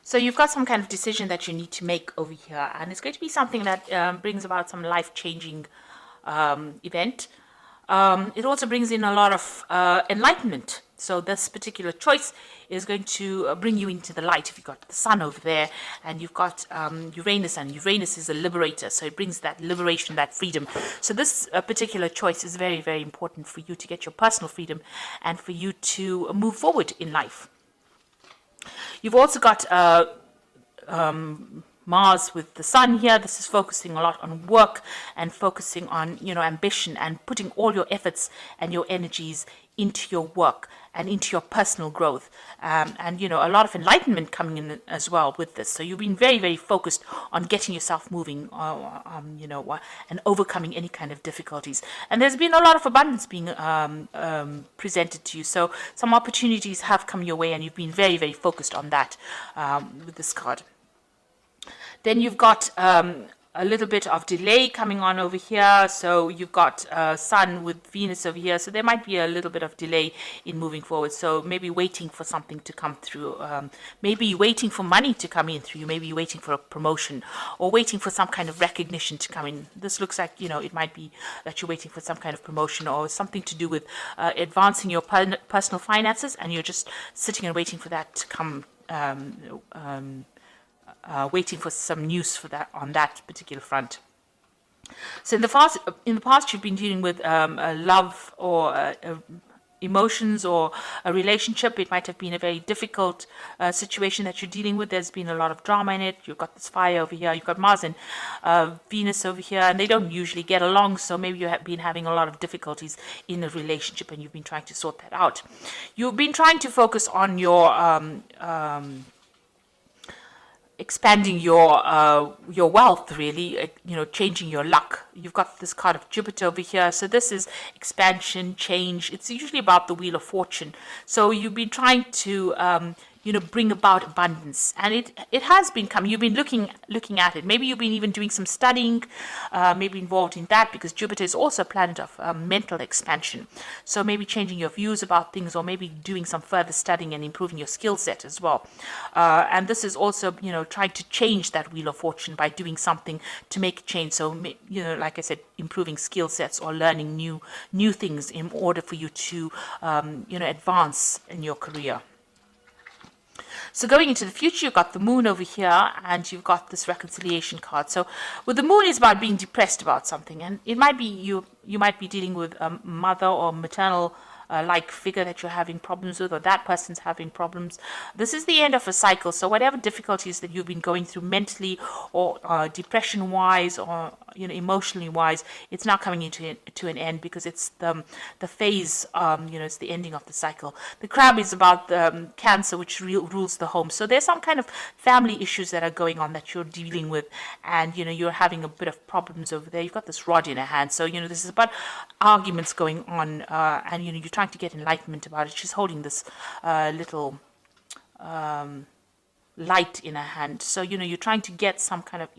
So you've got some kind of decision that you need to make over here, and it's going to be something that brings about some life-changing event. It also brings in a lot of enlightenment. So this particular choice is going to bring you into the light. If you've got the sun over there and you've got Uranus, and Uranus is a liberator, so it brings that liberation, that freedom. So this particular choice is very, very important for you to get your personal freedom and for you to move forward in life. You've also got Mars with the sun here. This is focusing a lot on work and focusing on, ambition and putting all your efforts and your energies into your work and into your personal growth. And, a lot of enlightenment coming in as well with this. So you've been very, very focused on getting yourself moving, and overcoming any kind of difficulties. And there's been a lot of abundance being presented to you. So some opportunities have come your way, and you've been very, very focused on that with this card. Then you've got a little bit of delay coming on over here. So you've got Sun with Venus over here. So there might be a little bit of delay in moving forward. So maybe waiting for something to come through. Maybe waiting for money to come in through. Maybe waiting for a promotion or waiting for some kind of recognition to come in. This looks like, it might be that you're waiting for some kind of promotion or something to do with advancing your personal finances, and you're just sitting and waiting for that to come. Waiting for some news for that on that particular front. So in the past, you've been dealing with a love or emotions or a relationship. It might have been a very difficult situation that you're dealing with. There's been a lot of drama in it. You've got this fire over here. You've got Mars and Venus over here, and they don't usually get along. So maybe you have been having a lot of difficulties in a relationship, and you've been trying to sort that out. You've been trying to focus on your expanding your wealth, really, changing your luck. You've got this card of Jupiter over here. So this is expansion, change. It's usually about the Wheel of Fortune. So you've been trying to bring about abundance, and it has been coming. You've been looking at it. Maybe you've been even doing some studying, maybe involved in that, because Jupiter is also a planet of mental expansion. So maybe changing your views about things, or maybe doing some further studying and improving your skill set as well. And this is also, trying to change that Wheel of Fortune by doing something to make a change. So, like I said, improving skill sets or learning new things in order for you to, advance in your career. So going into the future, you've got the moon over here, and you've got this reconciliation card. So with the moon, is about being depressed about something, and it might be you might be dealing with a mother or maternal like figure that you're having problems with, or that person's having problems. This is the end of a cycle. So whatever difficulties that you've been going through mentally or depression wise or emotionally wise, it's now coming to an end, because it's the phase, it's the ending of the cycle. The crab is about the Cancer, which rules the home. So there's some kind of family issues that are going on that you're dealing with, and you're having a bit of problems over there. You've got this rod in a hand, so this is about arguments going on, and you're trying to get enlightenment about it. She's holding this little light in her hand. So, you're trying to get some kind of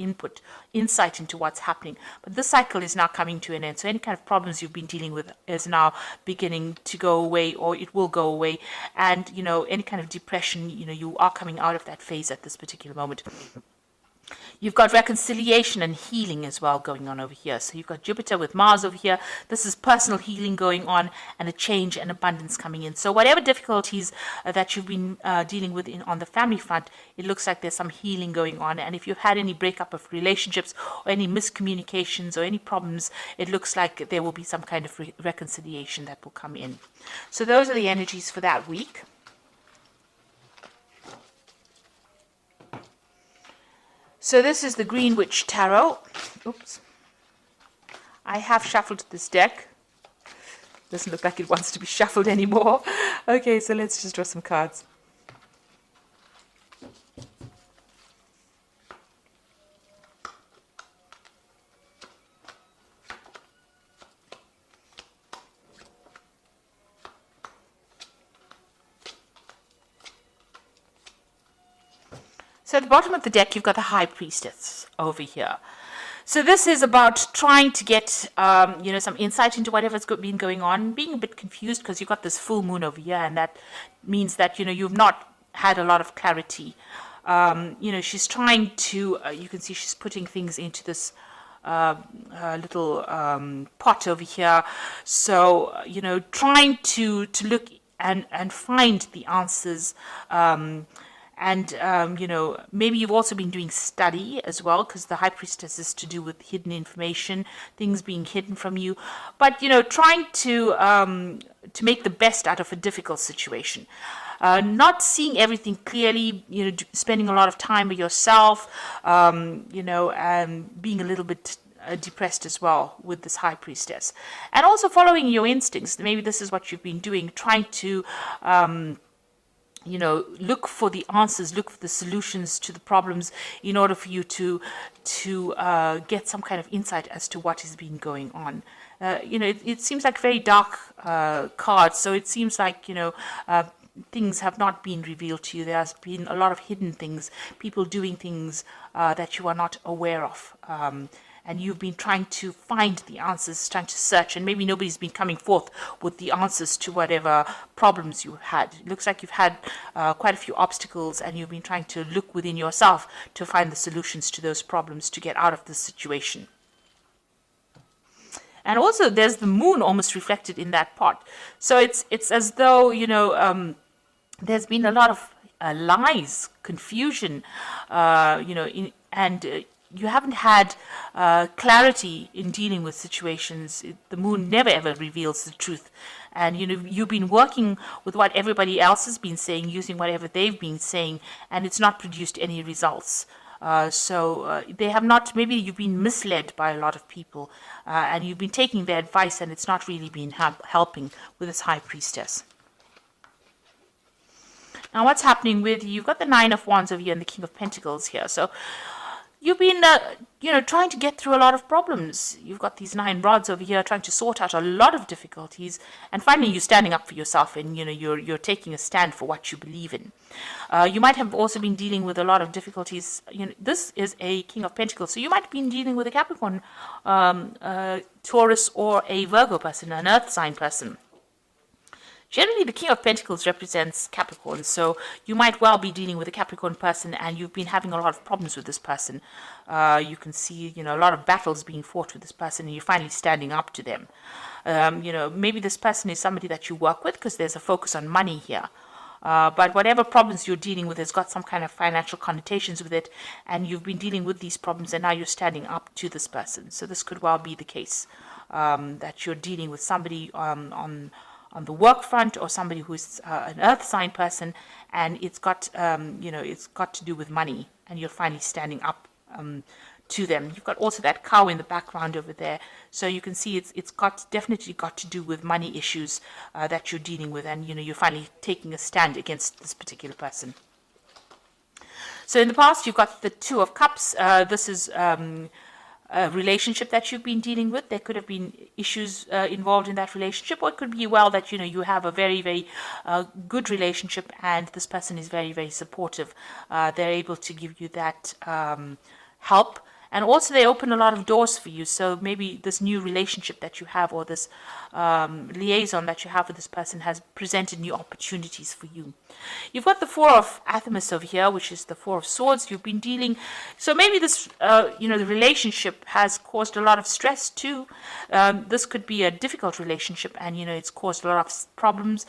insight into what's happening. But this cycle is now coming to an end. So any kind of problems you've been dealing with is now beginning to go away, or it will go away. And, any kind of depression, you are coming out of that phase at this particular moment. You've got reconciliation and healing as well going on over here. So you've got Jupiter with Mars over here. This is personal healing going on, and a change and abundance coming in. So whatever difficulties that you've been dealing with on the family front, it looks like there's some healing going on. And if you've had any breakup of relationships or any miscommunications or any problems, it looks like there will be some kind of reconciliation that will come in. So those are the energies for that week. So this is the Green Witch Tarot. Oops. I have shuffled this deck. Doesn't look like it wants to be shuffled anymore. Okay, so let's just draw some cards. So at the bottom of the deck, you've got the High Priestess over here. So this is about trying to get, some insight into whatever's been going on, being a bit confused because you've got this full moon over here, and that means that, you've not had a lot of clarity She's trying to, you can see she's putting things into this little pot over here. So, trying to look and find the answers. Maybe you've also been doing study as well, because the high priestess is to do with hidden information, things being hidden from you. But, trying to make the best out of a difficult situation. Not seeing everything clearly, spending a lot of time with yourself, and being a little bit depressed as well with this high priestess. And also following your instincts. Maybe this is what you've been doing, trying to look for the answers, look for the solutions to the problems in order for you to get some kind of insight as to what has been going on. It seems like very dark cards, so it seems like, things have not been revealed to you. There has been a lot of hidden things, people doing things that you are not aware of. And you've been trying to find the answers, trying to search, and maybe nobody's been coming forth with the answers to whatever problems you had. It looks like you've had quite a few obstacles, and you've been trying to look within yourself to find the solutions to those problems to get out of this situation. And also there's the moon almost reflected in that pot. So it's as though, there's been a lot of lies, confusion, you haven't had clarity in dealing with situations. The moon never ever reveals the truth. And, you've been working with what everybody else has been saying, using whatever they've been saying, and it's not produced any results. They have not, maybe you've been misled by a lot of people, and you've been taking their advice, and it's not really been helping with this high priestess. Now, what's happening with you? You've got the Nine of Wands over here and the King of Pentacles here. So you've been, trying to get through a lot of problems. You've got these 9 rods over here trying to sort out a lot of difficulties. And finally, you're standing up for yourself, and, you're taking a stand for what you believe in. You might have also been dealing with a lot of difficulties. This is a King of Pentacles. So you might have been dealing with a Capricorn, Taurus, or a Virgo person, an earth sign person. Generally, the King of Pentacles represents Capricorn, so you might well be dealing with a Capricorn person, and you've been having a lot of problems with this person. You can see, a lot of battles being fought with this person, and you're finally standing up to them. Maybe this person is somebody that you work with, because there's a focus on money here. But whatever problems you're dealing with has got some kind of financial connotations with it, and you've been dealing with these problems, and now you're standing up to this person. So this could well be the case, that you're dealing with somebody on the work front, or somebody who's an earth sign person, and it's got it's got to do with money, and you're finally standing up to them. You've got also that cow in the background over there, so you can see it's definitely got to do with money issues that you're dealing with, and you're finally taking a stand against this particular person. So in the past, you've got the Two of Cups. This is a relationship that you've been dealing with. There could have been issues involved in that relationship, or it could be well that you have a very, very good relationship, and this person is very, very supportive. They're able to give you that help, and also they open a lot of doors for you. So maybe this new relationship that you have, or this liaison that you have with this person, has presented new opportunities for you. You've got the Four of Athamas over here, which is the Four of Swords. You've been dealing, so maybe this, the relationship has caused a lot of stress too. This could be a difficult relationship, and it's caused a lot of problems.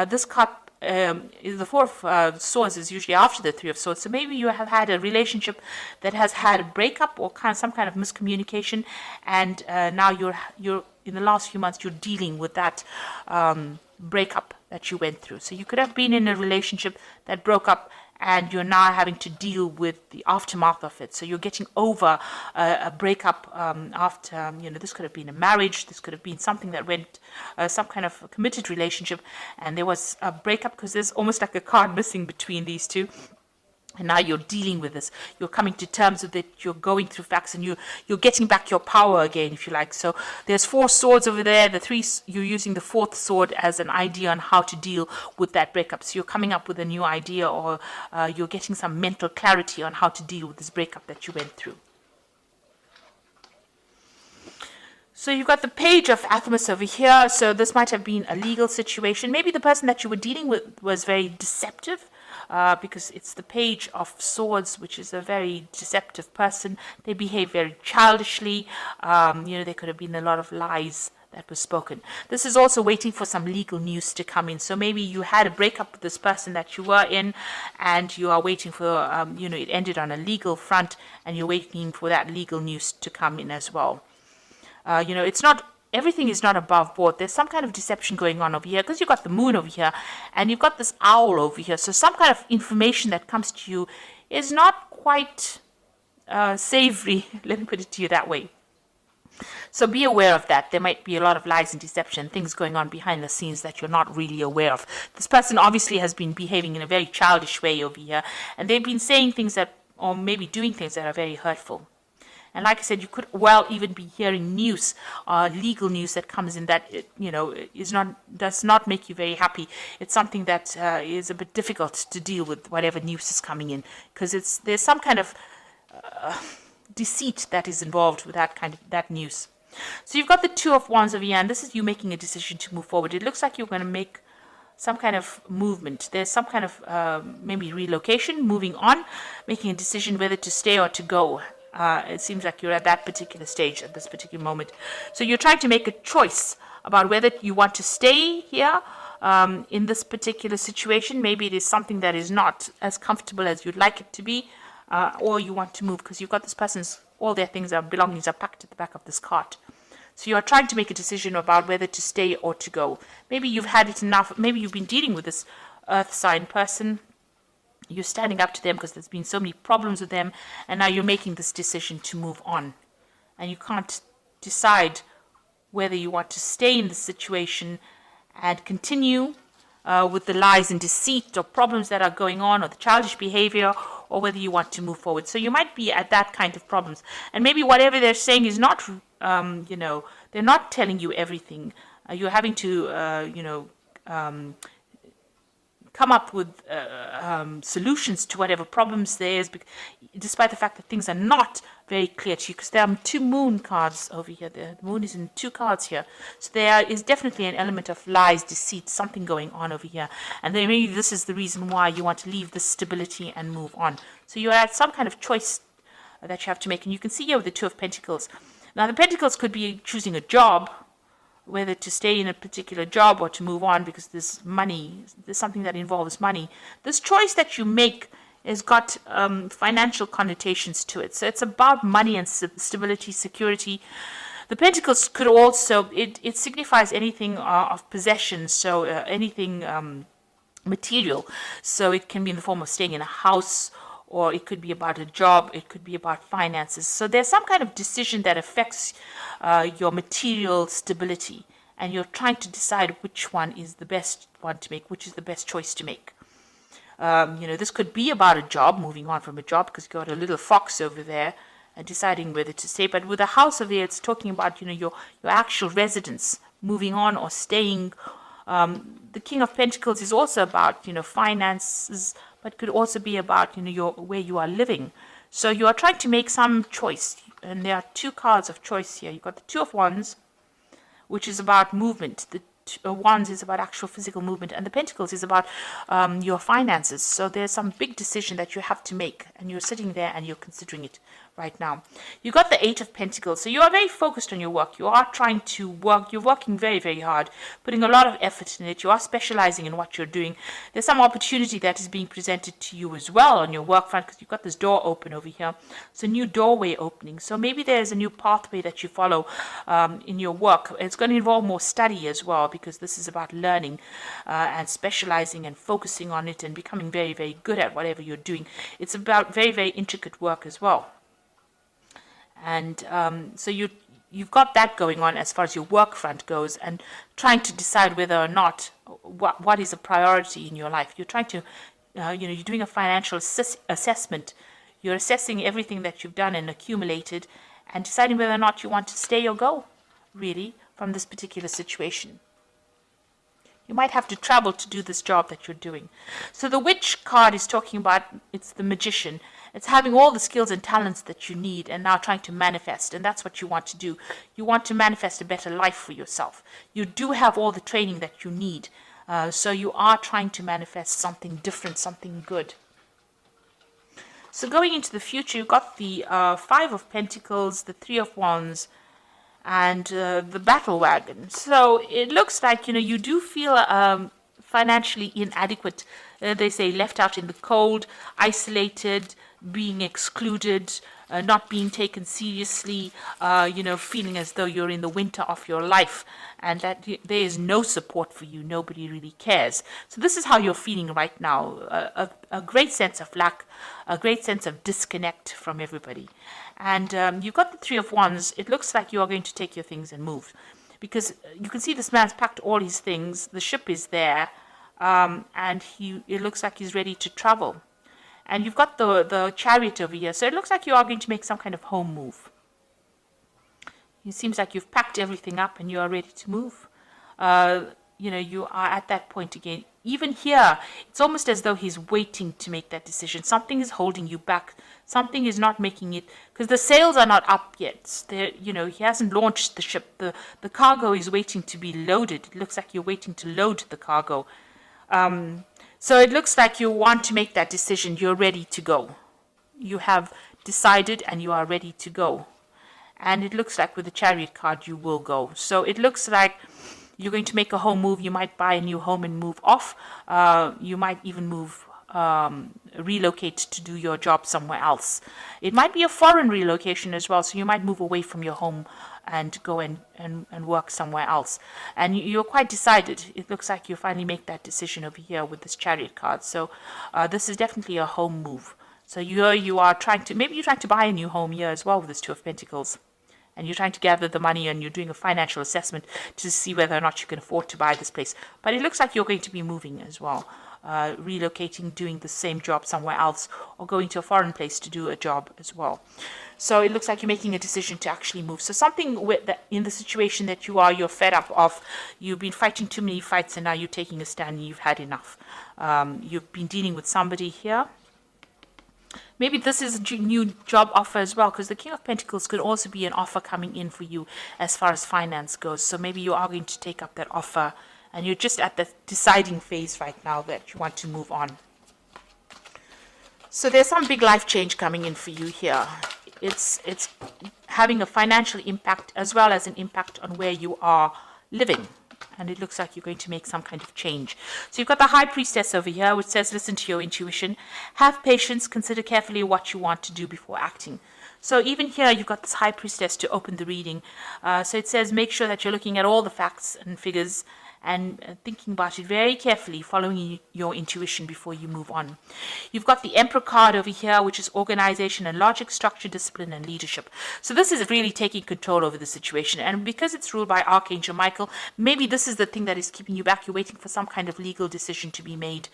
This cup, the Four of Swords is usually after the Three of Swords. So maybe you have had a relationship that has had a breakup, or some kind of miscommunication, and now you're in the last few months you're dealing with that breakup that you went through. So you could have been in a relationship that broke up, and you're now having to deal with the aftermath of it. So you're getting over a breakup after, this could have been a marriage, this could have been something that went, some kind of a committed relationship, and there was a breakup, because there's almost like a card missing between these two. And now you're dealing with this. You're coming to terms with it. You're going through facts, and you're getting back your power again, if you like. So there's 4 swords over there. The 3, you're using the 4th sword as an idea on how to deal with that breakup. So you're coming up with a new idea, or you're getting some mental clarity on how to deal with this breakup that you went through. So you've got the Page of Athamas over here. So this might have been a legal situation. Maybe the person that you were dealing with was very deceptive. because it's the Page of Swords, which is a very deceptive person. They behave very childishly. There could have been a lot of lies that was spoken. This is also waiting for some legal news to come in. So maybe you had a breakup with this person that you were in, and you are waiting for, it ended on a legal front, and you're waiting for that legal news to come in as well. It's not, everything is not above board. There's some kind of deception going on over here, because you've got the moon over here, and you've got this owl over here. So some kind of information that comes to you is not quite savory, let me put it to you that way. So be aware of that. There might be a lot of lies and deception, things going on behind the scenes that you're not really aware of. This person obviously has been behaving in a very childish way over here, and they've been saying things that, or maybe doing things that are very hurtful. And like I said, you could well even be hearing news, legal news that comes in that, does not make you very happy. It's something that is a bit difficult to deal with, whatever news is coming in, because there's some kind of deceit that is involved with that news. So you've got the Two of Wands over here, and this is you making a decision to move forward. It looks like you're going to make some kind of movement. There's some kind of maybe relocation, moving on, making a decision whether to stay or to go. It seems like you're at that particular stage at this particular moment. So you're trying to make a choice about whether you want to stay here in this particular situation. Maybe it is something that is not as comfortable as you'd like it to be, or you want to move because you've got this person's, all their things, their belongings are packed at the back of this cart. So you are trying to make a decision about whether to stay or to go. Maybe you've had it enough. Maybe you've been dealing with this earth sign person. You're standing up to them because there's been so many problems with them, and now you're making this decision to move on. And you can't decide whether you want to stay in the situation and continue with the lies and deceit or problems that are going on, or the childish behavior, or whether you want to move forward. So you might be at that kind of problems. And maybe whatever they're saying is not, they're not telling you everything. You're having to, come up with solutions to whatever problems there is, despite the fact that things are not very clear to you, because there are two moon cards over here. The moon is in two cards here. So there is definitely an element of lies, deceit, something going on over here. And then maybe this is the reason why you want to leave this stability and move on. So you're at some kind of choice that you have to make. And you can see here with the Two of Pentacles. Now the Pentacles could be choosing a job, whether to stay in a particular job or to move on, because there's money, there's something that involves money. This choice that you make has got financial connotations to it. So it's about money and stability, security. The Pentacles could also, it signifies anything of possession, so anything material. So it can be in the form of staying in a house, or it could be about a job, it could be about finances. So there's some kind of decision that affects your material stability, and you're trying to decide which one is the best one to make, which is the best choice to make. This could be about a job, moving on from a job, because you've got a little fox over there and deciding whether to stay. But with a house over here, it's talking about, your actual residence, moving on or staying. The King of Pentacles is also about, finances, but could also be about, where you are living. So you are trying to make some choice, and there are two cards of choice here. You've got the Two of Wands, which is about movement. The Wands is about actual physical movement, and the Pentacles is about your finances. So there's some big decision that you have to make, and you're sitting there and you're considering it right now. You got the Eight of Pentacles, so you are very focused on your work. You are trying to work. You're working very, very hard, putting a lot of effort in it. You are specializing in what you're doing. There's some opportunity that is being presented to you as well on your work front, because you've got this door open over here. It's a new doorway opening. So maybe there's a new pathway that you follow in your work. It's going to involve more study as well, because this is about learning and specializing and focusing on it and becoming very, very good at whatever you're doing. It's about very, very intricate work as well. And so you've got that going on as far as your work front goes, and trying to decide whether or not what is a priority in your life. You're trying to, you're doing a financial assessment. You're assessing everything that you've done and accumulated, and deciding whether or not you want to stay or go, really, from this particular situation. You might have to travel to do this job that you're doing. So the Witch card is talking about, it's the magician. It's having all the skills and talents that you need and now trying to manifest. And that's what you want to do. You want to manifest a better life for yourself. You do have all the training that you need. So you are trying to manifest something different, something good. So going into the future, you've got the Five of Pentacles, the Three of Wands, and the Battle Wagon. So it looks like, you do feel financially inadequate. They say left out in the cold, isolated, being excluded, not being taken seriously, feeling as though you're in the winter of your life and that there is no support for you. Nobody really cares. So this is how you're feeling right now. A great sense of lack, a great sense of disconnect from everybody. And you've got the Three of Wands. It looks like you are going to take your things and move. Because you can see this man's packed all his things. The ship is there. And it looks like he's ready to travel. And you've got the Chariot over here. So it looks like you are going to make some kind of home move. It seems like you've packed everything up and you are ready to move. You are at that point again. Even here, it's almost as though he's waiting to make that decision. Something is holding you back. Something is not making it, because the sails are not up yet. He hasn't launched the ship. The cargo is waiting to be loaded. It looks like you're waiting to load the cargo. So it looks like you want to make that decision. You're ready to go. You have decided and you are ready to go. And it looks like with the Chariot card, you will go. So it looks like you're going to make a home move. You might buy a new home and move off. You might even relocate to do your job somewhere else. It might be a foreign relocation as well. So you might move away from your home and go and work somewhere else. And you're quite decided. It looks like you finally make that decision over here with this Chariot card. So this is definitely a home move. So you are trying to buy a new home here as well with this Two of Pentacles. And you're trying to gather the money and you're doing a financial assessment to see whether or not you can afford to buy this place. But it looks like you're going to be moving as well. Relocating, doing the same job somewhere else, or going to a foreign place to do a job as well. So it looks like you're making a decision to actually move. So something in the situation that you're fed up of. You've been fighting too many fights and now you're taking a stand and you've had enough. You've been dealing with somebody here. Maybe this is a new job offer as well, because the King of Pentacles could also be an offer coming in for you as far as finance goes. So maybe you are going to take up that offer and you're just at the deciding phase right now that you want to move on. So there's some big life change coming in for you here. It's having a financial impact as well as an impact on where you are living. And it looks like you're going to make some kind of change. So you've got the High Priestess over here, which says, listen to your intuition. Have patience. Consider carefully what you want to do before acting. So even here, you've got this High Priestess to open the reading. So it says, make sure that you're looking at all the facts and figures and thinking about it very carefully, following your intuition before you move on. You've got the Emperor card over here, which is organization and logic, structure, discipline, and leadership. So this is really taking control over the situation. And because it's ruled by Archangel Michael, maybe this is the thing that is keeping you back. You're waiting for some kind of legal decision to be made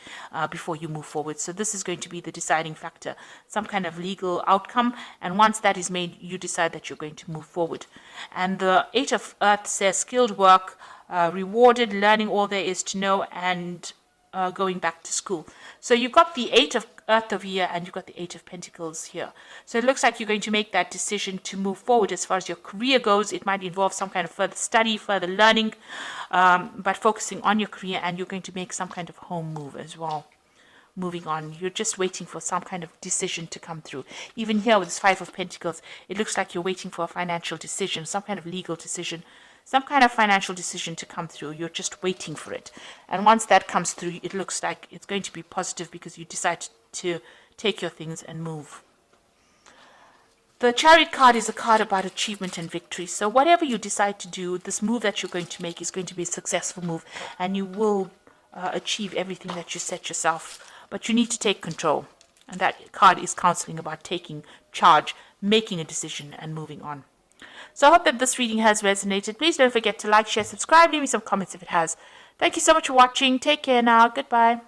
before you move forward. So this is going to be the deciding factor, some kind of legal outcome. And once that is made, you decide that you're going to move forward. And the Eight of Earth says skilled work, rewarded, learning all there is to know, and going back to school. So you've got the Eight of Earth over here and you've got the Eight of Pentacles here. So it looks like you're going to make that decision to move forward as far as your career goes. It might involve some kind of further study, further learning, but focusing on your career, and you're going to make some kind of home move as well. Moving on, you're just waiting for some kind of decision to come through. Even here with this Five of Pentacles, it looks like you're waiting for a financial decision, some kind of legal decision, some kind of financial decision to come through. You're just waiting for it. And once that comes through, it looks like it's going to be positive because you decide to take your things and move. The Chariot card is a card about achievement and victory. So whatever you decide to do, this move that you're going to make is going to be a successful move, and you will achieve everything that you set yourself. But you need to take control. And that card is counseling about taking charge, making a decision, and moving on. So I hope that this reading has resonated. Please don't forget to like, share, subscribe, leave me some comments if it has. Thank you so much for watching. Take care now. Goodbye.